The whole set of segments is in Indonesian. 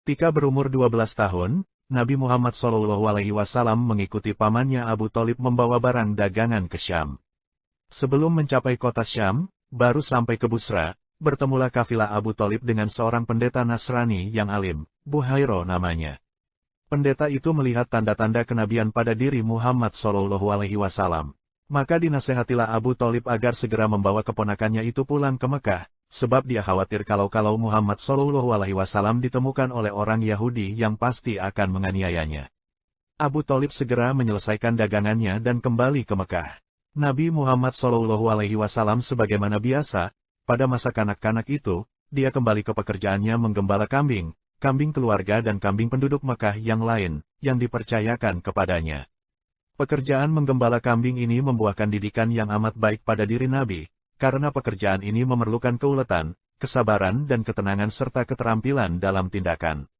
Ketika berumur 12 tahun, Nabi Muhammad SAW mengikuti pamannya Abu Thalib membawa barang dagangan ke Syam. Sebelum mencapai kota Syam, baru sampai ke Busra, bertemulah kafilah Abu Thalib dengan seorang pendeta Nasrani yang alim, Buhairo namanya. Pendeta itu melihat tanda-tanda kenabian pada diri Muhammad SAW. Maka dinasehatilah Abu Thalib agar segera membawa keponakannya itu pulang ke Mekah, sebab dia khawatir kalau Muhammad SAW ditemukan oleh orang Yahudi yang pasti akan menganiayanya. Abu Thalib segera menyelesaikan dagangannya dan kembali ke Mekah. Nabi Muhammad SAW sebagaimana biasa, pada masa kanak-kanak itu, dia kembali ke pekerjaannya menggembala kambing, kambing keluarga dan kambing penduduk Mekah yang lain, yang dipercayakan kepadanya. Pekerjaan menggembala kambing ini membuahkan didikan yang amat baik pada diri Nabi, karena pekerjaan ini memerlukan keuletan, kesabaran dan ketenangan serta keterampilan dalam tindakan.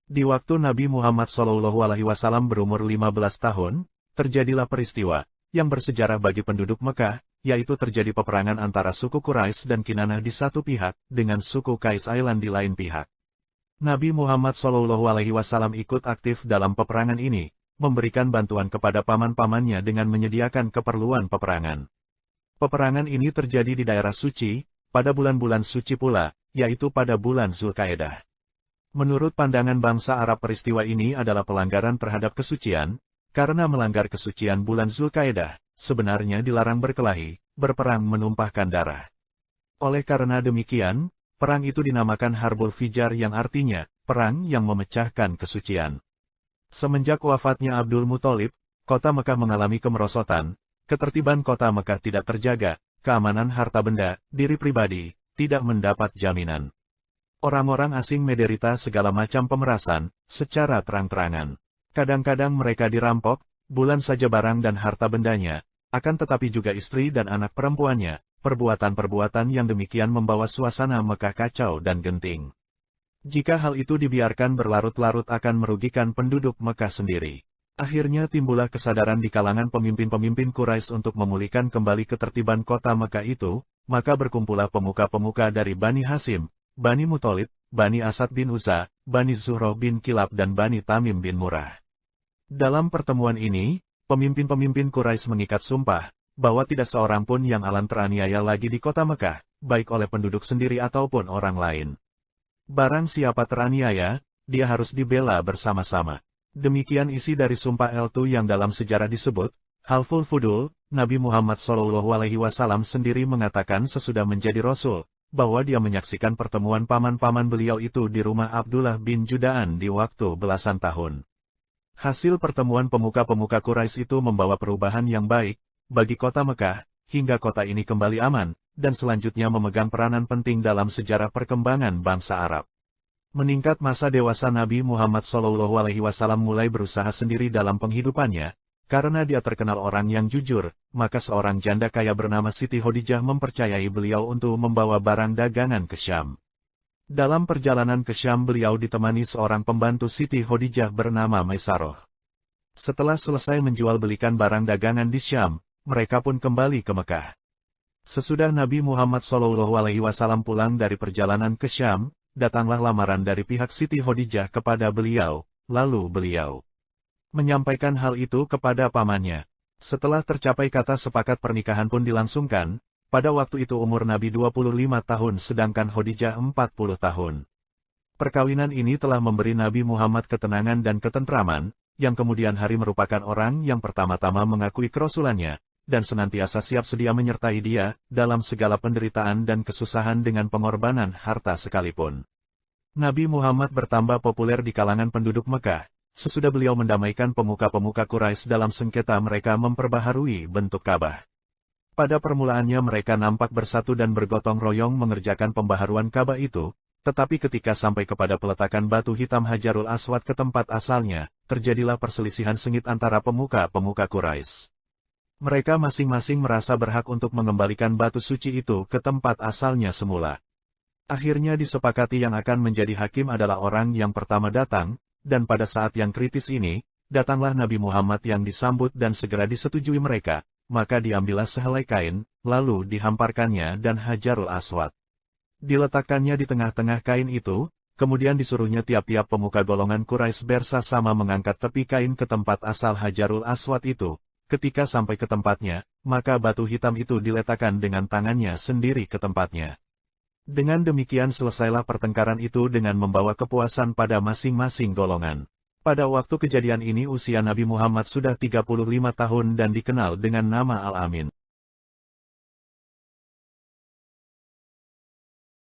Di waktu Nabi Muhammad SAW berumur 15 tahun, terjadilah peristiwa yang bersejarah bagi penduduk Mekah, yaitu terjadi peperangan antara suku Quraisy dan Kinanah di satu pihak, dengan suku Qais Ailan di lain pihak. Nabi Muhammad SAW ikut aktif dalam peperangan ini, memberikan bantuan kepada paman-pamannya dengan menyediakan keperluan peperangan. Peperangan ini terjadi di daerah suci, pada bulan-bulan suci pula, yaitu pada bulan Zulkaidah. Menurut pandangan bangsa Arab peristiwa ini adalah pelanggaran terhadap kesucian, karena melanggar kesucian bulan Zulkaidah, sebenarnya dilarang berkelahi, berperang menumpahkan darah. Oleh karena demikian, perang itu dinamakan Harbul Fijar yang artinya, perang yang memecahkan kesucian. Semenjak wafatnya Abdul Muthalib, kota Mekah mengalami kemerosotan, ketertiban kota Mekah tidak terjaga, keamanan harta benda, diri pribadi, tidak mendapat jaminan. Orang-orang asing menderita segala macam pemerasan, secara terang-terangan. Kadang-kadang mereka dirampok, bulan saja barang dan harta bendanya, akan tetapi juga istri dan anak perempuannya, perbuatan-perbuatan yang demikian membawa suasana Mekah kacau dan genting. Jika hal itu dibiarkan berlarut-larut akan merugikan penduduk Mekah sendiri. Akhirnya timbullah kesadaran di kalangan pemimpin-pemimpin Quraisy untuk memulihkan kembali ketertiban kota Mekah itu, maka berkumpullah pemuka-pemuka dari Bani Hashim, Bani Muthalib, Bani Asad bin Uzza, Bani Zuhroh bin Kilab dan Bani Tamim bin Murrah. Dalam pertemuan ini, pemimpin-pemimpin Quraisy mengikat sumpah, bahwa tidak seorang pun yang alan teraniaya lagi di kota Mekah, baik oleh penduduk sendiri ataupun orang lain. Barang siapa teraniaya, dia harus dibela bersama-sama. Demikian isi dari sumpah L2 yang dalam sejarah disebut, Halful Fudul. Nabi Muhammad SAW sendiri mengatakan sesudah menjadi Rasul, bahwa dia menyaksikan pertemuan paman-paman beliau itu di rumah Abdullah bin Juda'an di waktu belasan tahun. Hasil pertemuan pemuka-pemuka Quraisy itu membawa perubahan yang baik, bagi kota Mekah, hingga kota ini kembali aman, dan selanjutnya memegang peranan penting dalam sejarah perkembangan bangsa Arab. Meningkat masa dewasa Nabi Muhammad SAW mulai berusaha sendiri dalam penghidupannya, karena dia terkenal orang yang jujur, maka seorang janda kaya bernama Siti Khadijah mempercayai beliau untuk membawa barang dagangan ke Syam. Dalam perjalanan ke Syam beliau ditemani seorang pembantu Siti Khadijah bernama Maisaroh. Setelah selesai menjual belikan barang dagangan di Syam, mereka pun kembali ke Mekah. Sesudah Nabi Muhammad SAW pulang dari perjalanan ke Syam, datanglah lamaran dari pihak Siti Khadijah kepada beliau, lalu beliau menyampaikan hal itu kepada pamannya. Setelah tercapai kata sepakat pernikahan pun dilangsungkan, pada waktu itu umur Nabi 25 tahun sedangkan Khadijah 40 tahun. Perkawinan ini telah memberi Nabi Muhammad ketenangan dan ketentraman, yang kemudian hari merupakan orang yang pertama-tama mengakui kerasulannya, dan senantiasa siap sedia menyertai dia, dalam segala penderitaan dan kesusahan dengan pengorbanan harta sekalipun. Nabi Muhammad bertambah populer di kalangan penduduk Mekah, sesudah beliau mendamaikan pemuka-pemuka Quraisy dalam sengketa mereka memperbaharui bentuk Ka'bah. Pada permulaannya mereka nampak bersatu dan bergotong royong mengerjakan pembaharuan Ka'bah itu, tetapi ketika sampai kepada peletakan batu hitam Hajarul Aswad ke tempat asalnya, terjadilah perselisihan sengit antara pemuka-pemuka Quraisy. Mereka masing-masing merasa berhak untuk mengembalikan batu suci itu ke tempat asalnya semula. Akhirnya disepakati yang akan menjadi hakim adalah orang yang pertama datang, dan pada saat yang kritis ini, datanglah Nabi Muhammad yang disambut dan segera disetujui mereka, maka diambillah sehelai kain, lalu dihamparkannya dan Hajarul Aswad. Diletakkannya di tengah-tengah kain itu, Kemudian disuruhnya tiap-tiap pemuka golongan Quraisy bersama mengangkat tepi kain ke tempat asal Hajarul Aswad itu. Ketika sampai ke tempatnya, maka batu hitam itu diletakkan dengan tangannya sendiri ke tempatnya. Dengan demikian selesailah pertengkaran itu dengan membawa kepuasan pada masing-masing golongan. Pada waktu kejadian ini usia Nabi Muhammad sudah 35 tahun dan dikenal dengan nama Al-Amin.